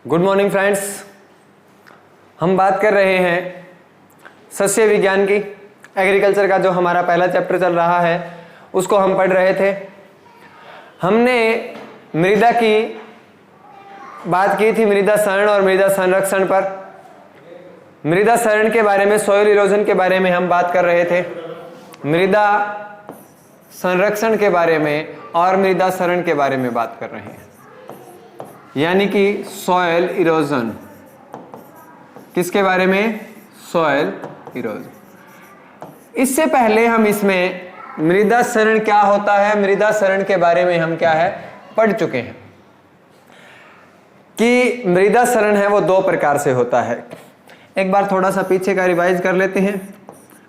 Good morning friends. हम बात कर रहे हैं सस्य विज्ञान की। एग्रीकल्चर का जो हमारा पहला चैप्टर चल रहा है उसको हम पढ़ रहे थे। हमने मृदा की बात की थी, मृदा क्षरण और मृदा संरक्षण पर। मृदा क्षरण के बारे में, सॉइल इरोजन के बारे में हम बात कर रहे थे, मृदा संरक्षण के बारे में और मृदा क्षरण के बारे में बात कर रहे हैं, यानी कि सॉइल इरोजन। किसके बारे में? Soil erosion. इससे पहले हम इसमें मृदा क्षरण क्या होता है, मृदा क्षरण के बारे में हम क्या है पढ़ चुके हैं कि मृदा क्षरण है वो दो प्रकार से होता है। एक बार थोड़ा सा पीछे का रिवाइज कर लेते हैं।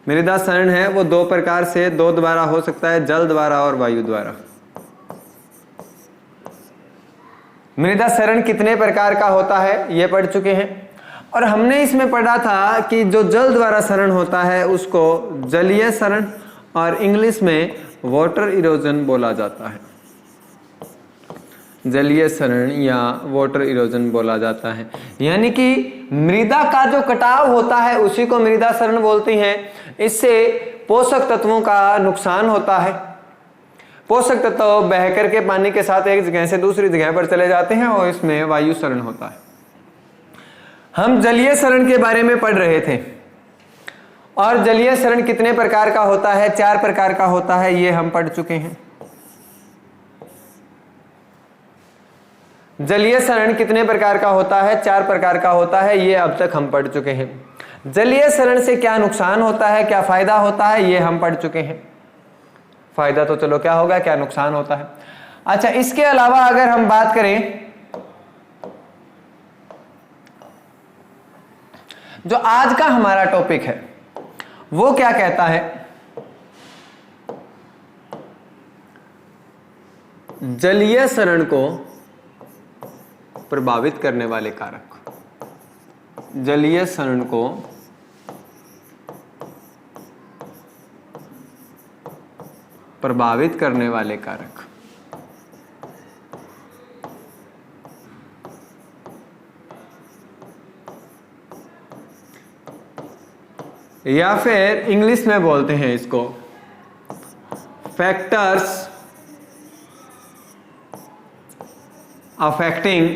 मृदा क्षरण है वो दो प्रकार से, दो द्वारा हो सकता है, जल द्वारा और वायु द्वारा। मृदा क्षरण कितने प्रकार का होता है ये पढ़ चुके हैं। और हमने इसमें पढ़ा था कि जो जल द्वारा क्षरण होता है उसको जलीय क्षरण और इंग्लिश में वाटर इरोजन बोला जाता है। जलीय क्षरण या वाटर इरोजन बोला जाता है, यानी कि मृदा का जो कटाव होता है उसी को मृदा क्षरण बोलते हैं। इससे पोषक तत्वों का नुकसान होता है। पोषक तत्व बह करके पानी के साथ एक जगह से दूसरी जगह पर चले जाते हैं और इसमें वायु क्षरण होता है। हम जलीय क्षरण के बारे में पढ़ रहे थे और जलीय क्षरण कितने प्रकार का होता है? 4 प्रकार का होता है, ये हम पढ़ चुके हैं। जलीय क्षरण कितने प्रकार का होता है? 4 प्रकार का होता है, ये अब तक हम पढ़ चुके हैं। जलीय क्षरण से क्या नुकसान होता है, क्या फायदा होता है, ये हम पढ़ चुके हैं। फायदा तो चलो क्या होगा, क्या नुकसान होता है। अच्छा, इसके अलावा अगर हम बात करें, जो आज का हमारा टॉपिक है वो क्या कहता है? जलीय क्षरण को प्रभावित करने वाले कारक। जलीय क्षरण को प्रभावित करने वाले कारक। या फिर इंग्लिश में बोलते हैं इसको factors affecting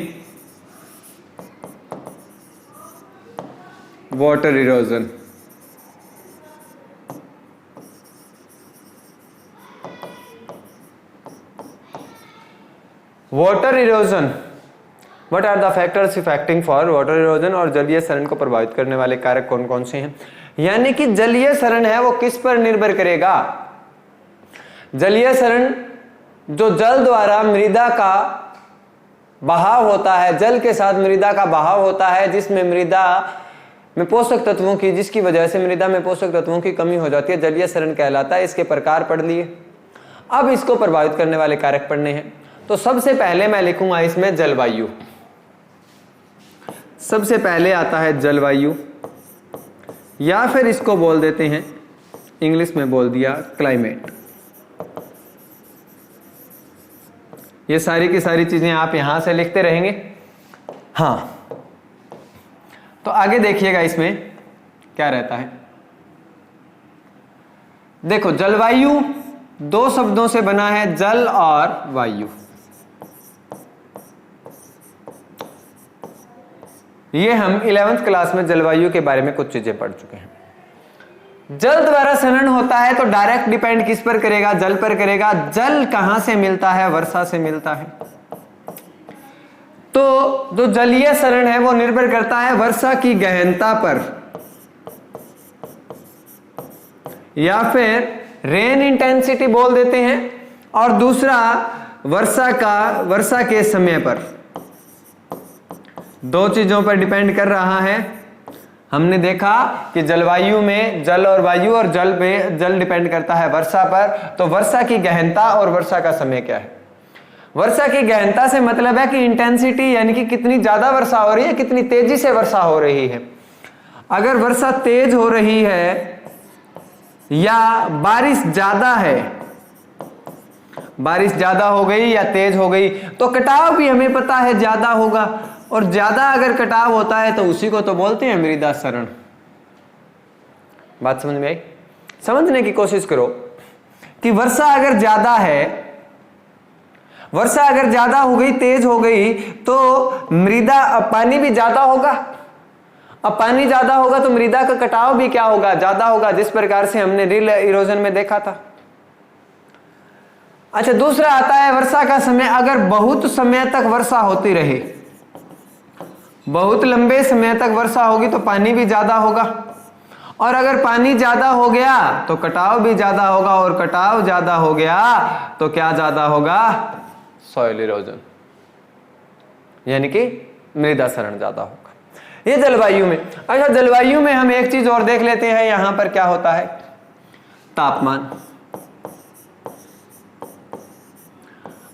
water erosion. Water erosion, what are the factors effecting for water erosion. और जलीय क्षरण को प्रभावित करने वाले कारक कौन कौन से हैं, यानी कि जलीय क्षरण है वो किस पर निर्भर करेगा? जलीय क्षरण जो जल द्वारा मृदा का बहाव होता है, जल के साथ मृदा का बहाव होता है, जिसमें मृदा में पोषक तत्वों की, जिसकी वजह से मृदा में पोषक तत्वों की कमी हो जाती है, जलीय क्षरण कहलाता है। इसके प्रकार पढ़ लिए। अब इसको प्रभावित करने वाले कारक पढ़ने हैं। तो सबसे पहले मैं लिखूंगा इसमें जलवायु। सबसे पहले आता है जलवायु, या फिर इसको बोल देते हैं, इंग्लिश में बोल दिया क्लाइमेट। ये सारी की सारी चीजें आप यहां से लिखते रहेंगे। हाँ, तो आगे देखिएगा इसमें क्या रहता है। देखो, जलवायु 2 शब्दों से बना है, जल और वायु। ये हम 11वीं क्लास में जलवायु के बारे में कुछ चीजें पढ़ चुके हैं। जल द्वारा क्षरण होता है तो डायरेक्ट डिपेंड किस पर करेगा? जल पर करेगा। जल कहां से मिलता है? वर्षा से मिलता है। तो जो जलीय क्षरण है वो निर्भर करता है वर्षा की गहनता पर, या फिर रेन इंटेंसिटी बोल देते हैं, और दूसरा वर्षा के समय पर। 2 चीजों पर डिपेंड कर रहा है। हमने देखा कि जलवायु में जल और वायु, और जल पे जल डिपेंड करता है वर्षा पर। तो वर्षा की गहनता और वर्षा का समय क्या है? वर्षा की गहनता से मतलब है कि इंटेंसिटी, यानी कि कितनी ज्यादा वर्षा हो रही है, कितनी तेजी से वर्षा हो रही है। अगर वर्षा तेज हो रही है या बारिश ज्यादा है, बारिश ज्यादा हो गई या तेज हो गई, तो कटाव भी हमें पता है ज्यादा होगा। और ज्यादा अगर कटाव होता है तो उसी को तो बोलते हैं मृदा क्षरण। बात समझ में आई? समझने की कोशिश करो कि वर्षा अगर ज्यादा है, वर्षा अगर ज्यादा हो गई, तेज हो गई, तो मृदा, पानी भी ज्यादा होगा। अब पानी ज्यादा होगा तो मृदा का कटाव भी क्या होगा? ज्यादा होगा, जिस प्रकार से हमने रिल इरोजन में देखा था। अच्छा, दूसरा आता है वर्षा का समय। अगर बहुत समय तक वर्षा होती रहे, बहुत लंबे समय तक वर्षा होगी तो पानी भी ज्यादा होगा, और अगर पानी ज्यादा हो गया तो कटाव भी ज्यादा होगा, और कटाव ज्यादा हो गया तो क्या ज्यादा होगा? सॉइल इरोजन, यानी कि मृदा क्षरण ज्यादा होगा। ये जलवायु में। अच्छा, जलवायु में हम एक चीज और देख लेते हैं, यहां पर क्या होता है? तापमान।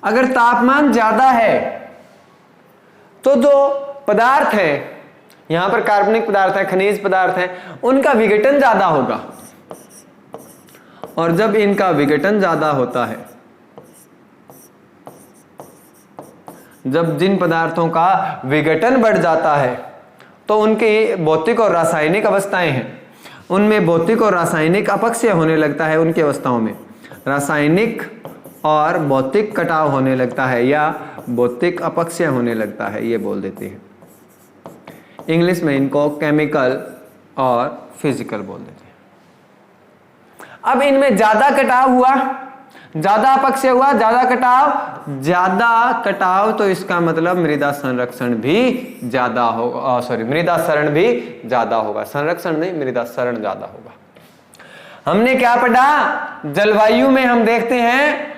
अगर तापमान ज्यादा है तो जो पदार्थ है, यहां पर कार्बनिक पदार्थ है, खनिज पदार्थ है, उनका विघटन ज्यादा होगा, और जब इनका विघटन ज्यादा होता है, जब जिन पदार्थों का विघटन बढ़ जाता है तो उनकी भौतिक और रासायनिक अवस्थाएं हैं, उनमें भौतिक और रासायनिक अपक्षय होने लगता है। उनकी अवस्थाओं में रासायनिक और भौतिक कटाव होने लगता है, या भौतिक अपक्षय होने लगता है, ये बोल देते हैं। इंग्लिश में इनको केमिकल और फिजिकल बोल देते हैं। अब इनमें ज्यादा कटाव हुआ, ज्यादा अपक्षय हुआ, ज्यादा कटाव, तो इसका मतलब मृदा संरक्षण भी ज्यादा होगा, मृदा क्षरण भी ज्यादा होगा। संरक्षण नहीं, मृदा क्षरण ज्यादा होगा। हमने क्या पढ़ा? जलवायु में हम देखते हैं,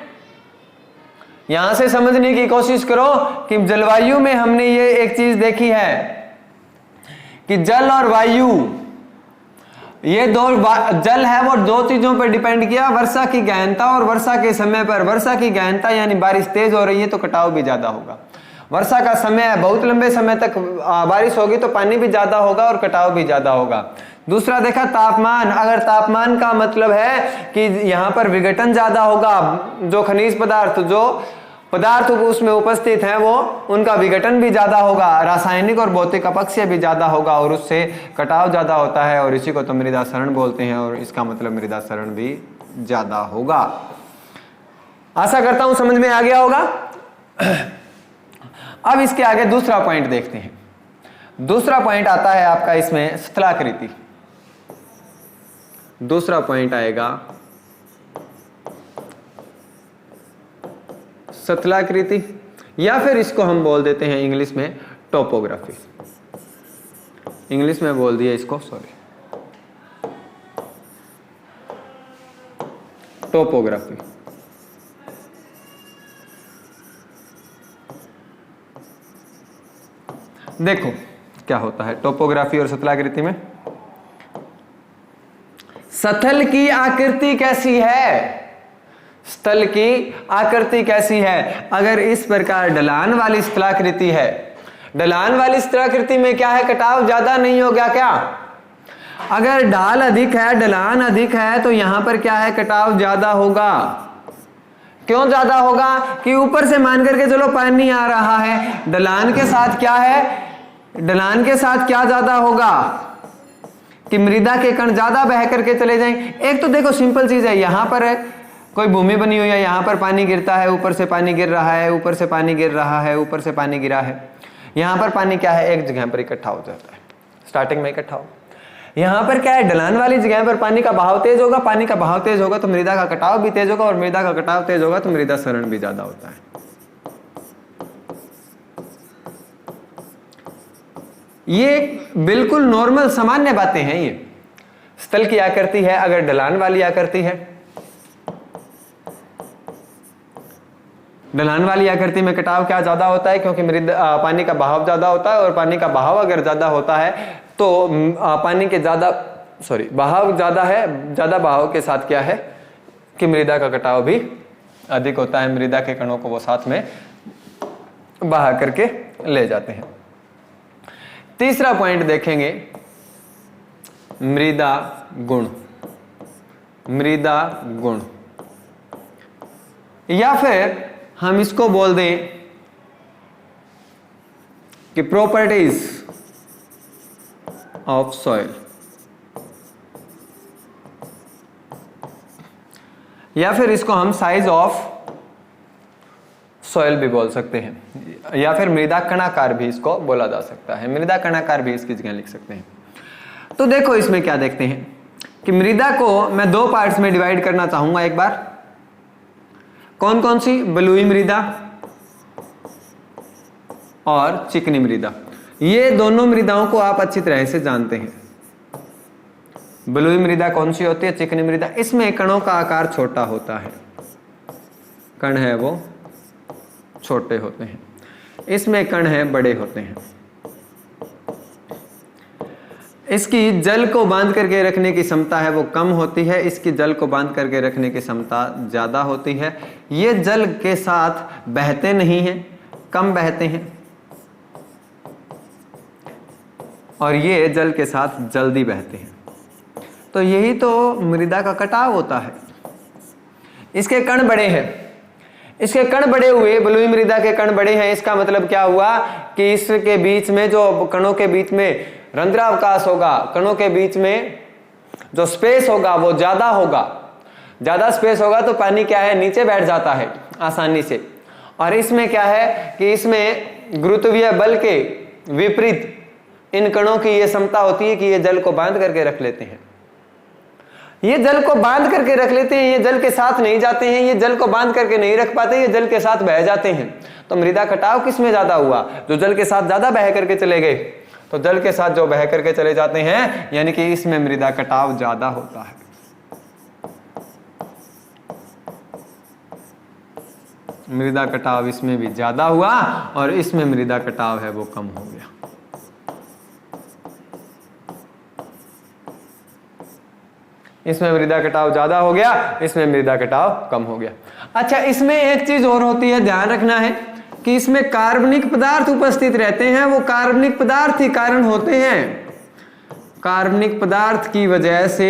यहां से समझने की कोशिश करो कि जलवायु में हमने ये एक चीज देखी है कि जल और वायु, ये दो, जल है वो दो चीजों पर डिपेंड किया, वर्षा की गहनता और वर्षा के समय पर। वर्षा की गहनता यानी बारिश तेज हो रही है तो कटाव भी ज्यादा होगा। वर्षा का समय है, बहुत लंबे समय तक बारिश होगी तो पानी भी ज्यादा होगा और कटाव भी ज्यादा होगा। दूसरा देखा तापमान। अगर तापमान का मतलब है कि यहां पर विघटन ज्यादा होगा, जो खनिज पदार्थ, जो पदार्थ उसमें उपस्थित हैं वो, उनका विघटन भी ज्यादा होगा, रासायनिक और भौतिक अपक्षय भी ज्यादा होगा, और उससे कटाव ज्यादा होता है, और इसी को तो मृदा क्षरण बोलते हैं, और इसका मतलब मृदा क्षरण भी ज्यादा होगा। आशा करता हूं समझ में आ गया होगा। अब इसके आगे दूसरा पॉइंट देखते हैं। दूसरा पॉइंट आता है आपका इसमें स्थलाकृति। दूसरा पॉइंट आएगा स्थलाकृति, या फिर इसको हम बोल देते हैं इंग्लिश में टोपोग्राफी। इंग्लिश में बोल दिया इसको, टोपोग्राफी। देखो क्या होता है टोपोग्राफी और स्थलाकृति में। स्थल की आकृति कैसी है, स्थल की आकृति कैसी है? अगर इस प्रकार ढलान वाली स्थलाकृति है, ढलान वाली स्थलाकृति में क्या है? कटाव ज्यादा नहीं हो गया क्या? अगर ढाल अधिक है, ढलान अधिक है, तो यहां पर क्या है? कटाव ज्यादा होगा। क्यों ज्यादा होगा? कि ऊपर से मान करके चलो पानी आ रहा है, ढलान के साथ क्या है? ढलान के साथ क्या ज्यादा होगा? कि मृदा के कण ज्यादा बह करके चले जाएं। एक तो देखो सिंपल चीज है, यहां पर है कोई भूमि बनी हुई है, यहां पर पानी गिरता है, ऊपर से पानी गिर रहा है, ऊपर से पानी गिर रहा है, ऊपर से पानी गिरा है। यहां पर पानी क्या है? एक जगह पर इकट्ठा हो जाता है, स्टार्टिंग में इकट्ठा हो। यहां पर क्या है? ढलान वाली जगह पर पानी का बहाव तेज होगा, पानी का बहाव तेज होगा तो मृदा का कटाव भी तेज होगा, और मृदा का कटाव तेज होगा तो मृदा क्षरण भी ज्यादा होता है। ये बिल्कुल नॉर्मल सामान्य बातें हैं। ये स्थल की आकृति है, अगर ढलान वाली आकृति है, ढलान वाली आकृति में कटाव क्या ज्यादा होता है? क्योंकि मृदा पानी का बहाव ज्यादा होता है, और पानी का बहाव अगर ज्यादा होता है तो पानी के बहाव ज्यादा है, ज्यादा बहाव के साथ क्या है कि मृदा का कटाव भी अधिक होता है। मृदा के कणों को वो साथ में बहा करके ले जाते हैं। तीसरा पॉइंट देखेंगे, मृदा गुण। मृदा गुण, या फिर हम इसको बोल दें कि प्रॉपर्टीज ऑफ सॉइल, या फिर इसको हम साइज ऑफ सॉइल भी बोल सकते हैं, या फिर मृदा कणाकार भी इसको बोला जा सकता है, मृदा कणाकार भी इसकी जगह लिख सकते हैं। तो देखो इसमें क्या देखते हैं कि मृदा को मैं दो पार्ट्स में डिवाइड करना चाहूंगा एक बार। कौन कौन सी? बलुई मृदा और चिकनी मृदा। ये दोनों मृदाओं को आप अच्छी तरह से जानते हैं। बलुई मृदा कौन सी होती है? चिकनी मृदा। इसमें कणों का आकार छोटा होता है, कण है वो छोटे होते हैं, इसमें कण है बड़े होते हैं। इसकी जल को बांध करके रखने की क्षमता है वो कम होती है, इसकी जल को बांध करके रखने की क्षमता ज्यादा होती है। ये जल के साथ बहते नहीं हैं, कम बहते हैं, और ये जल के साथ जल्दी बहते हैं। तो यही तो मृदा का कटाव होता है। इसके कण बड़े हैं, इसके कण बड़े हुए, बलुई मृदा के कण बड़े हैं। इसका मतलब क्या हुआ कि इसके बीच में जो कणों के बीच में रंध्रावकाश होगा, कणों के बीच में जो स्पेस होगा वो ज्यादा होगा। ज्यादा स्पेस होगा तो पानी क्या है, नीचे बैठ जाता है आसानी से। और इसमें क्या है कि इसमें गुरुत्वीय बल के विपरीत इन कणों की ये क्षमता होती है कि ये जल को बांध करके रख लेते हैं। ये जल को बांध करके रख लेते हैं, ये जल के साथ नहीं जाते हैं, ये जल को बांध करके नहीं रख पाते, ये जल के साथ बह जाते हैं। तो मृदा कटाव किस में ज्यादा हुआ? जो जल के साथ ज्यादा बह करके चले गए। तो जल के साथ जो बह करके चले जाते हैं, यानी कि इसमें मृदा कटाव ज्यादा होता है। मृदा कटाव इसमें भी ज्यादा हुआ और इसमें मृदा कटाव है वो कम हो गया। इसमें मृदा कटाव ज्यादा हो गया, इसमें मृदा कटाव कम हो गया। अच्छा, इसमें एक चीज और होती है, ध्यान रखना है कि इसमें कार्बनिक पदार्थ उपस्थित रहते हैं। वो कार्बनिक पदार्थ ही कारण होते हैं। कार्बनिक पदार्थ की वजह से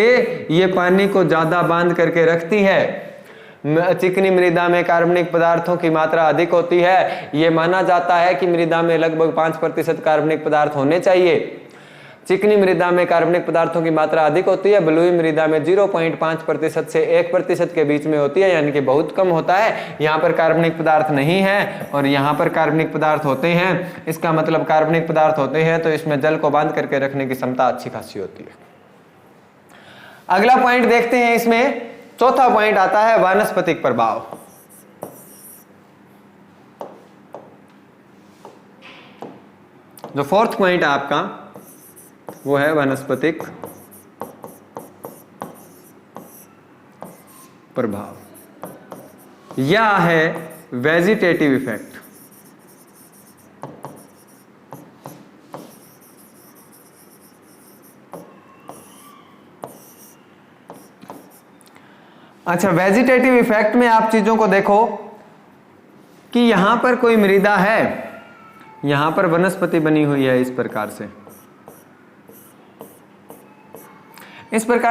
ये पानी को ज्यादा बांध करके रखती है। चिकनी मृदा में कार्बनिक पदार्थों की मात्रा अधिक होती है। ये माना जाता है कि मृदा में लगभग 5% कार्बनिक पदार्थ होने चाहिए। चिकनी मृदा में कार्बनिक पदार्थों की मात्रा अधिक होती है, बलुई मृदा में 0.5% से 1% के बीच में होती है, यानी कि बहुत कम होता है। यहाँ पर कार्बनिक पदार्थ नहीं है और यहाँ पर कार्बनिक पदार्थ होते हैं। इसका मतलब कार्बनिक पदार्थ होते हैं तो इसमें जल को बांध करके रखने की क्षमता अच्छी खासी होती है। अगला पॉइंट देखते हैं। इसमें चौथा पॉइंट आता है वानस्पतिक प्रभाव। जो फोर्थ पॉइंट है आपका वो है वनस्पतिक प्रभाव या है वेजिटेटिव इफेक्ट। अच्छा, वेजिटेटिव इफेक्ट में आप चीजों को देखो कि यहां पर कोई मृदा है, यहां पर वनस्पति बनी हुई है। इस प्रकार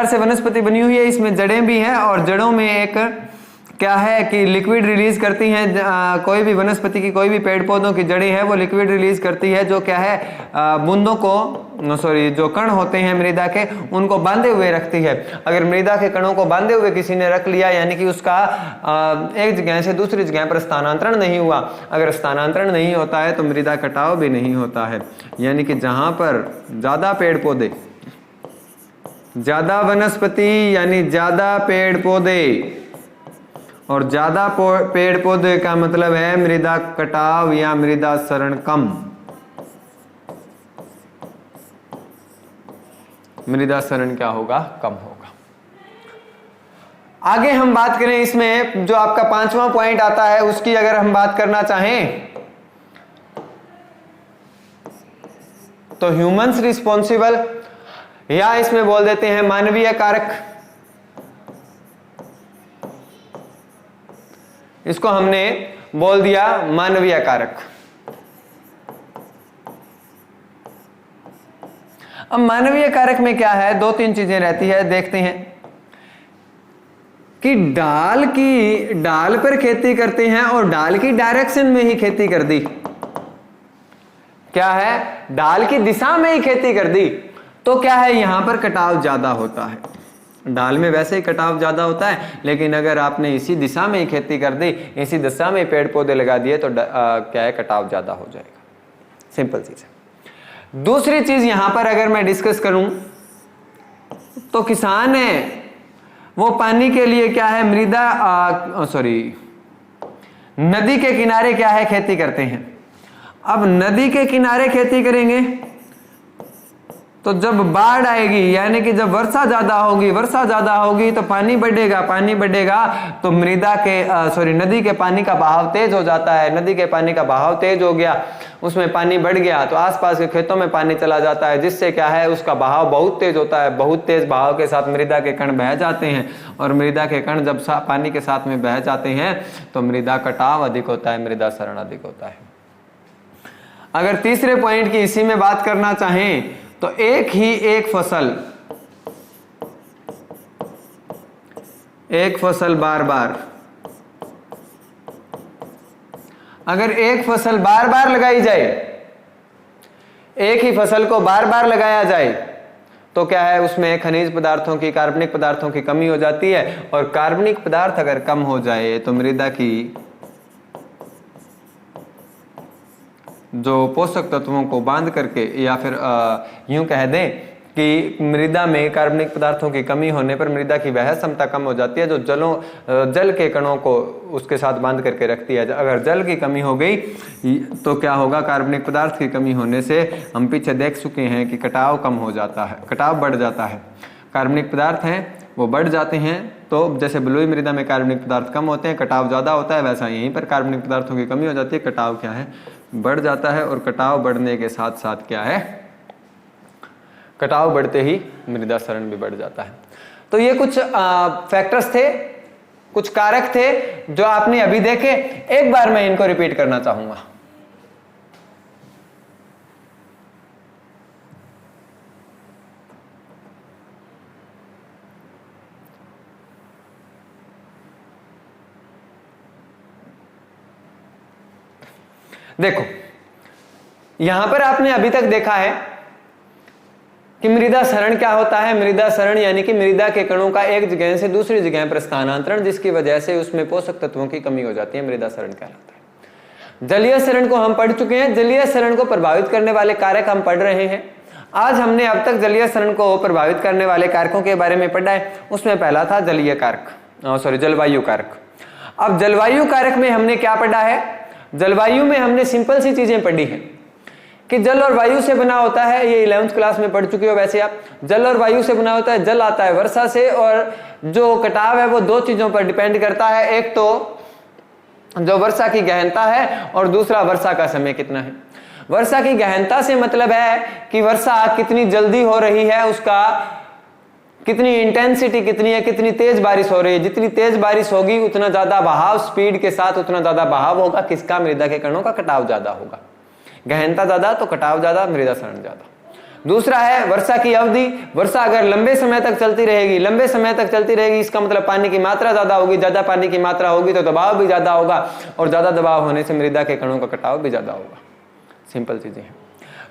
से वनस्पति बनी हुई है। इसमें जड़ें भी हैं और जड़ों में एक क्या है कि लिक्विड रिलीज करती हैं। कोई भी वनस्पति की, कोई भी पेड़ पौधों की जड़ें हैं वो लिक्विड रिलीज करती है, जो क्या है बूंदों को जो कण होते हैं मृदा के, उनको बांधे हुए रखती है। अगर मृदा के कणों को बांधे हुए किसी ने रख लिया, यानी कि उसका एक जगह से दूसरी जगह पर स्थानांतरण नहीं हुआ। अगर स्थानांतरण नहीं होता है तो मृदा कटाव भी नहीं होता है। यानी कि जहां पर ज्यादा पेड़ पौधे, ज्यादा वनस्पति यानी ज्यादा पेड़ पौधे, और ज्यादा पेड़ पौधे का मतलब है मृदा कटाव या मृदा क्षरण कम। मृदा क्षरण क्या होगा? कम होगा। आगे हम बात करें, इसमें जो आपका पांचवा पॉइंट आता है उसकी अगर हम बात करना चाहें तो ह्यूमंस रिस्पॉन्सिबल, या इसमें बोल देते हैं मानवीय कारक। इसको हमने बोल दिया मानवीय कारक। अब मानवीय कारक में क्या है, दो तीन चीजें रहती है। देखते हैं कि डाल पर खेती करते हैं और डाल की डायरेक्शन में ही खेती कर दी। क्या है, ढाल की दिशा में ही खेती कर दी तो क्या है, यहां पर कटाव ज्यादा होता है। ढाल में वैसे ही कटाव ज्यादा होता है, लेकिन अगर आपने इसी दिशा में ही खेती कर दी, इसी दिशा में पेड़ पौधे लगा दिए तो क्या है, कटाव ज्यादा हो जाएगा। सिंपल चीज है। दूसरी चीज यहां पर अगर मैं डिस्कस करूं तो किसान है वो पानी के लिए क्या है, नदी के किनारे क्या है, खेती करते हैं। अब नदी के किनारे खेती करेंगे तो जब बाढ़ आएगी, यानी कि जब वर्षा ज्यादा होगी तो पानी बढ़ेगा तो नदी के पानी का बहाव तेज हो जाता है। नदी के पानी का बहाव तेज हो गया, उसमें पानी बढ़ गया तो आसपास के खेतों में पानी चला जाता है, जिससे क्या है, उसका बहाव बहुत तेज होता है। बहुत तेज बहाव के साथ मृदा के कण बह जाते हैं, और मृदा के कण जब पानी के साथ में बह जाते हैं तो मृदा कटाव अधिक होता है, मृदा क्षरण अधिक होता है। अगर तीसरे पॉइंट की इसी में बात करना चाहें तो एक फसल बार बार, अगर एक फसल बार बार लगाई जाए, एक ही फसल को बार बार लगाया जाए तो क्या है, उसमें खनिज पदार्थों की, कार्बनिक पदार्थों की कमी हो जाती है। और कार्बनिक पदार्थ अगर कम हो जाए तो मृदा की जो पोषक तत्वों को बांध करके, या फिर यूं कह दें कि मृदा में कार्बनिक पदार्थों की कमी होने पर मृदा की वह क्षमता कम हो जाती है जो जल के कणों को उसके साथ बांध करके रखती है। अगर जल की कमी हो गई तो क्या होगा, कार्बनिक पदार्थ की कमी होने से हम पीछे देख चुके हैं कि कटाव कम हो जाता है, कटाव बढ़ जाता है। कार्बनिक पदार्थ हैं वो बढ़ जाते हैं, तो जैसे बलुई मृदा में कार्बनिक पदार्थ कम होते हैं, कटाव ज्यादा होता है, वैसा यहीं पर कार्बनिक पदार्थों की कमी हो जाती है, कटाव क्या है, बढ़ जाता है। और कटाव बढ़ने के साथ साथ क्या है, कटाव बढ़ते ही मृदा क्षरण भी बढ़ जाता है। तो ये कुछ फैक्टर्स थे, कुछ कारक थे जो आपने अभी देखे। एक बार मैं इनको रिपीट करना चाहूंगा। देखो, यहां पर आपने अभी तक देखा है कि मृदा क्षरण क्या होता है। मृदा क्षरण यानी कि मृदा के कणों का एक जगह से दूसरी जगह पर स्थानांतरण, जिसकी वजह से उसमें पोषक तत्वों की कमी हो जाती है, मृदा क्षरण कहलाता है। जलीय क्षरण को हम पढ़ चुके हैं। जलीय क्षरण को प्रभावित करने वाले कारक हम पढ़ रहे हैं। आज हमने अब तक जलीय क्षरण को प्रभावित करने वाले कारकों के बारे में पढ़ा है। उसमें पहला था जलवायु कारक। अब जलवायु कारक में हमने क्या पढ़ा है, जलवायु में हमने सिंपल सी चीजें पढ़ी हैं कि जल और वायु से बना होता है। ये 11वीं क्लास में पढ़ चुके हो वैसे आप। जल और वायु से बना होता है। जल आता है वर्षा से, और जो कटाव है वो दो चीजों पर डिपेंड करता है। एक तो जो वर्षा की गहनता है, और दूसरा वर्षा का समय कितना है। वर्षा की गहनता से मतलब है कि वर्षा कितनी जल्दी हो रही है, उसका कितनी इंटेंसिटी कितनी है, कितनी तेज बारिश हो रही है। जितनी तेज बारिश होगी उतना ज्यादा बहाव, स्पीड के साथ उतना ज्यादा बहाव होगा किसका, मृदा के कणों का, कटाव ज्यादा होगा। गहनता ज्यादा तो कटाव ज्यादा, मृदा क्षरण ज्यादा। दूसरा है वर्षा की अवधि। वर्षा अगर लंबे समय तक चलती रहेगी, इसका मतलब पानी की मात्रा ज्यादा होगी। ज्यादा पानी की मात्रा होगी तो दबाव भी ज्यादा होगा, और ज्यादा दबाव होने से मृदा के कणों का कटाव भी ज्यादा होगा। सिंपल चीजें हैं।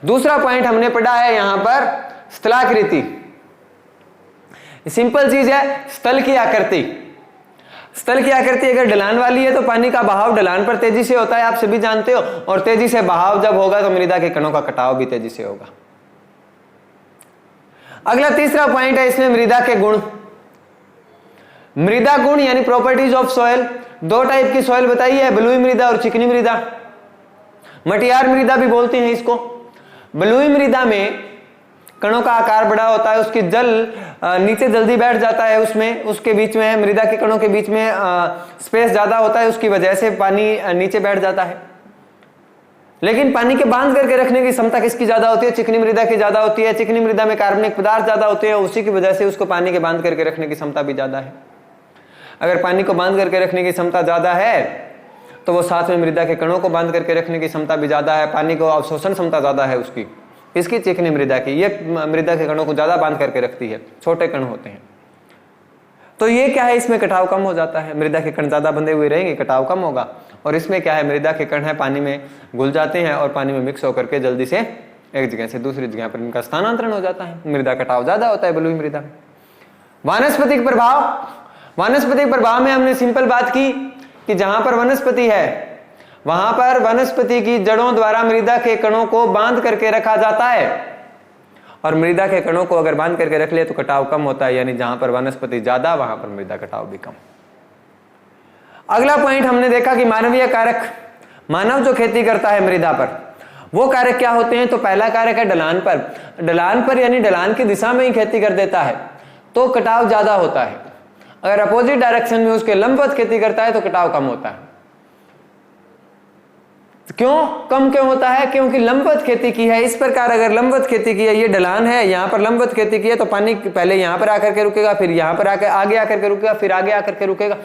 दूसरा पॉइंट हमने पढ़ा है यहां पर स्थलाकृति। सिंपल चीज है, स्थल की आकृति। स्थल की आकृति अगर ढलान वाली है तो पानी का बहाव ढलान पर तेजी से होता है, आप सभी जानते हो। और तेजी से बहाव जब होगा तो मृदा के कणों का कटाव भी तेजी से होगा। अगला तीसरा पॉइंट है इसमें मृदा के गुण। मृदा गुण यानी प्रॉपर्टीज ऑफ सॉइल। दो टाइप की सॉइल बताई है, बलुई मृदा और चिकनी मृदा। मटियार मृदा भी बोलते हैं इसको। बलुई मृदा में कणों का आकार बड़ा होता है, उसकी जल नीचे जल्दी बैठ जाता है, उसमें उसके बीच में मृदा के कणों के बीच में स्पेस ज्यादा होता है, उसकी वजह से पानी नीचे बैठ जाता है। लेकिन पानी के बांध करके रखने की क्षमता किसकी ज्यादा होती है, चिकनी मृदा की ज्यादा होती है। चिकनी मृदा में कार्बनिक पदार्थ ज्यादा होते हैं, उसी की वजह से उसको पानी के बांध करके रखने की क्षमता भी ज्यादा है। अगर पानी को बांध करके रखने की क्षमता ज्यादा है तो वो साथ में मृदा के कणों को बांध करके रखने की क्षमता भी ज्यादा है। पानी को अवशोषण क्षमता ज्यादा है उसकी, इसकी चिकनी मृदा की। ये मृदा के कणों को ज्यादा बांध करके रखती है, छोटे कण होते हैं। तो ये क्या है, इसमें कटाव कम हो जाता है, मृदा के कण ज्यादा बंधे हुए रहेंगे, कटाव कम होगा। और इसमें क्या है, मृदा के कण है पानी में घुल जाते हैं और पानी में मिक्स होकर के जल्दी से एक जगह से दूसरी जगह पर इनका स्थानांतरण हो जाता है, मृदा कटाव ज्यादा होता है बलुई मृदा में। वानस्पतिक प्रभाव, वानस्पतिक प्रभाव में हमने सिंपल बात की कि जहां पर वनस्पति है वहां पर वनस्पति की जड़ों द्वारा मृदा के कणों को बांध करके रखा जाता है, और मृदा के कणों को अगर बांध करके रख ले तो कटाव कम होता है, यानी जहां पर वनस्पति ज्यादा वहां पर मृदा कटाव भी कम। अगला पॉइंट हमने देखा कि मानवीय कारक, मानव जो खेती करता है मृदा पर, वो कारक क्या होते हैं। तो पहला कारक है ढलान पर, ढलान पर यानी ढलान की दिशा में ही खेती कर देता है तो कटाव ज्यादा होता है। अगर अपोजिट डायरेक्शन में उसके लंबवत खेती करता है तो कटाव कम होता है। क्यों कम क्यों होता है, क्योंकि लंबवत खेती की है। इस प्रकार अगर लंबवत खेती की है, ये ढलान है, यहाँ पर लंबवत खेती की है तो पानी पहले यहाँ पर आकर के रुकेगा, फिर यहाँ पर आकर आगे आकर के रुकेगा, फिर आगे आकर के रुकेगा,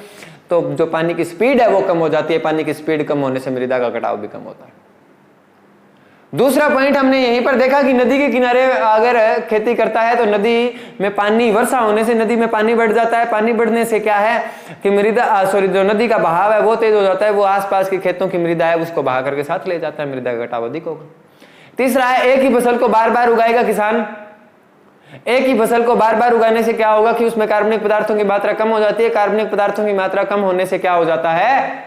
तो जो पानी की स्पीड है वो कम हो जाती है। पानी की स्पीड कम होने से मृदा का कटाव भी कम होता है। दूसरा पॉइंट हमने यहीं पर देखा कि नदी के किनारे अगर खेती करता है तो नदी में पानी, वर्षा होने से नदी में पानी बढ़ जाता है। पानी बढ़ने से क्या है कि मृदा जो नदी का बहाव है वो तेज हो जाता है, वो आसपास के खेतों की मृदा है उसको बहा करके साथ ले जाता है, मृदा का कटाव अधिक होगा। तीसरा है एक ही फसल को बार बार उगाएगा किसान। एक ही फसल को बार बार उगाने से क्या होगा कि उसमें कार्बनिक पदार्थों की मात्रा कम हो जाती है। कार्बनिक पदार्थों की मात्रा कम होने से क्या हो जाता है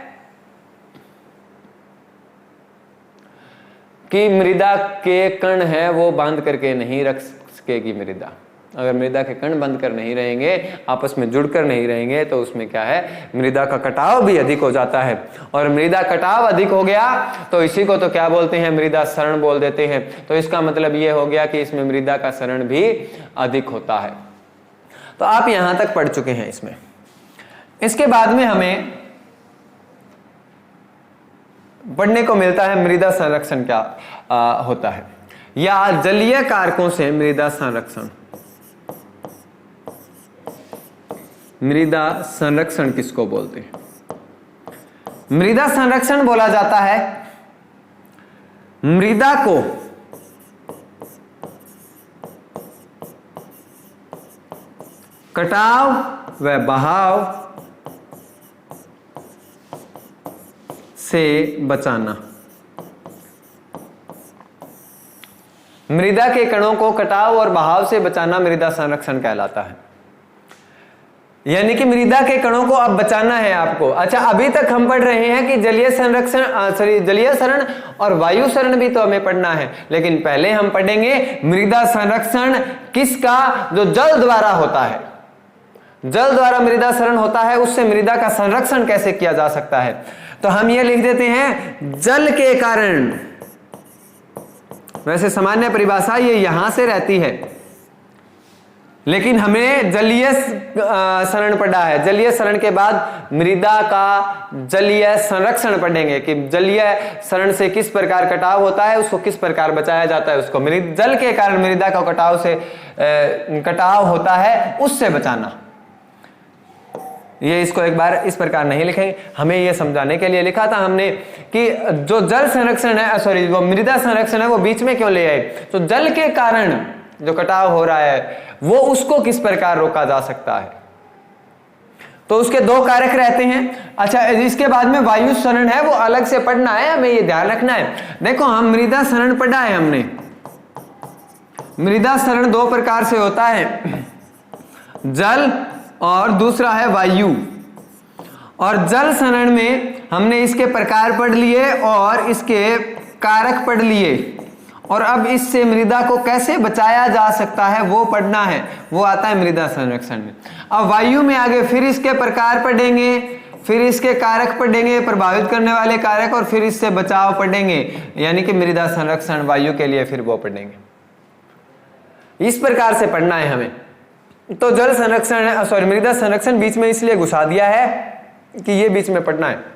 कि मृदा के कण है वो बांध करके नहीं रख सकेगी मृदा। अगर मृदा के कण बंद कर नहीं रहेंगे, आपस में जुड़कर नहीं रहेंगे, तो उसमें क्या है, मृदा का कटाव भी अधिक हो जाता है। और मृदा कटाव अधिक हो गया तो इसी को तो क्या बोलते हैं, मृदा क्षरण बोल देते हैं। तो इसका मतलब ये हो गया कि इसमें मृदा का क्षरण भी अधिक होता है। तो आप यहां तक पढ़ चुके हैं इसमें। इसके बाद में हमें पढ़ने को मिलता है मृदा संरक्षण क्या होता है, या जलीय कारकों से मृदा संरक्षण। मृदा संरक्षण किसको बोलते हैं? मृदा संरक्षण बोला जाता है मृदा को कटाव व बहाव से बचाना। मृदा के कणों को कटाव और बहाव से बचाना मृदा संरक्षण कहलाता है। यानी कि मृदा के कणों को अब बचाना है आपको। अच्छा, अभी तक हम पढ़ रहे हैं कि जलीय संरक्षण, जलीय क्षरण और वायु क्षरण भी तो हमें पढ़ना है, लेकिन पहले हम पढ़ेंगे मृदा संरक्षण किसका, जो जल द्वारा होता है। जल द्वारा मृदा क्षरण होता है, उससे मृदा का संरक्षण कैसे किया जा सकता है। तो हम ये लिख देते हैं जल के कारण। वैसे सामान्य परिभाषा ये यहां से रहती है, लेकिन हमें जलीय क्षरण पढ़ा है। जलीय क्षरण के बाद मृदा का जलीय संरक्षण पढ़ेंगे कि जलीय क्षरण से किस प्रकार कटाव होता है, उसको किस प्रकार बचाया जाता है, उसको जल के कारण मृदा का कटाव होता है उससे बचाना। ये इसको एक बार इस प्रकार नहीं लिखेंगे, हमें ये समझाने के लिए लिखा था हमने कि जो जल संरक्षण है, वो मृदा संरक्षण है, वो बीच में क्यों ले आए। तो जल के कारण जो कटाव हो रहा है वो उसको किस प्रकार रोका जा सकता है, तो उसके दो कारक रहते हैं। अच्छा, इसके बाद में वायु क्षरण है, वो अलग से पढ़ना है, हमें ये ध्यान रखना है। देखो, हम मृदा क्षरण पढ़ा है हमने। मृदा क्षरण दो प्रकार से होता है, जल और दूसरा है वायु। और जल क्षरण में हमने इसके प्रकार पढ़ लिए और इसके कारक पढ़ लिए, और अब इससे मृदा को कैसे बचाया जा सकता है वो पढ़ना है, वो आता है मृदा संरक्षण में। अब वायु में आगे फिर इसके प्रकार पढ़ेंगे, फिर इसके कारक पढ़ेंगे, प्रभावित करने वाले कारक, और फिर इससे बचाव पढ़ेंगे, यानी कि मृदा संरक्षण वायु के लिए फिर वो पढ़ेंगे। इस प्रकार से पढ़ना है हमें। तो जल संरक्षण, मृदा संरक्षण बीच में इसलिए घुसा दिया है कि ये बीच में पढ़ना है।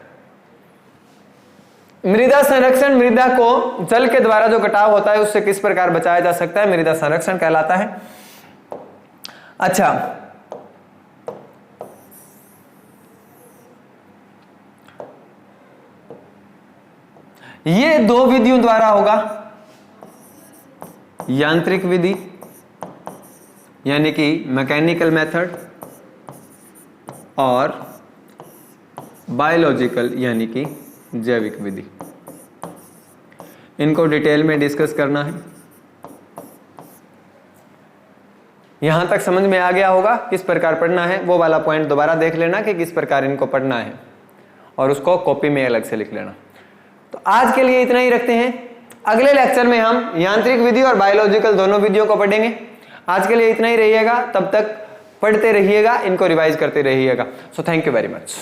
मृदा संरक्षण, मृदा को जल के द्वारा जो कटाव होता है उससे किस प्रकार बचाया जा सकता है, मृदा संरक्षण कहलाता है। अच्छा, ये दो विधियों द्वारा होगा, यांत्रिक विधि यानी कि मैकेनिकल मेथड, और बायोलॉजिकल यानी कि जैविक विधि। इनको डिटेल में डिस्कस करना है। यहां तक समझ में आ गया होगा किस प्रकार पढ़ना है। वो वाला पॉइंट दोबारा देख लेना कि किस प्रकार इनको पढ़ना है और उसको कॉपी में अलग से लिख लेना। तो आज के लिए इतना ही रखते हैं। अगले लेक्चर में हम यांत्रिक विधि और बायोलॉजिकल दोनों विधियों को पढ़ेंगे। आज के लिए इतना ही रहिएगा, तब तक पढ़ते रहिएगा, इनको रिवाइज करते रहिएगा। So thank you very much.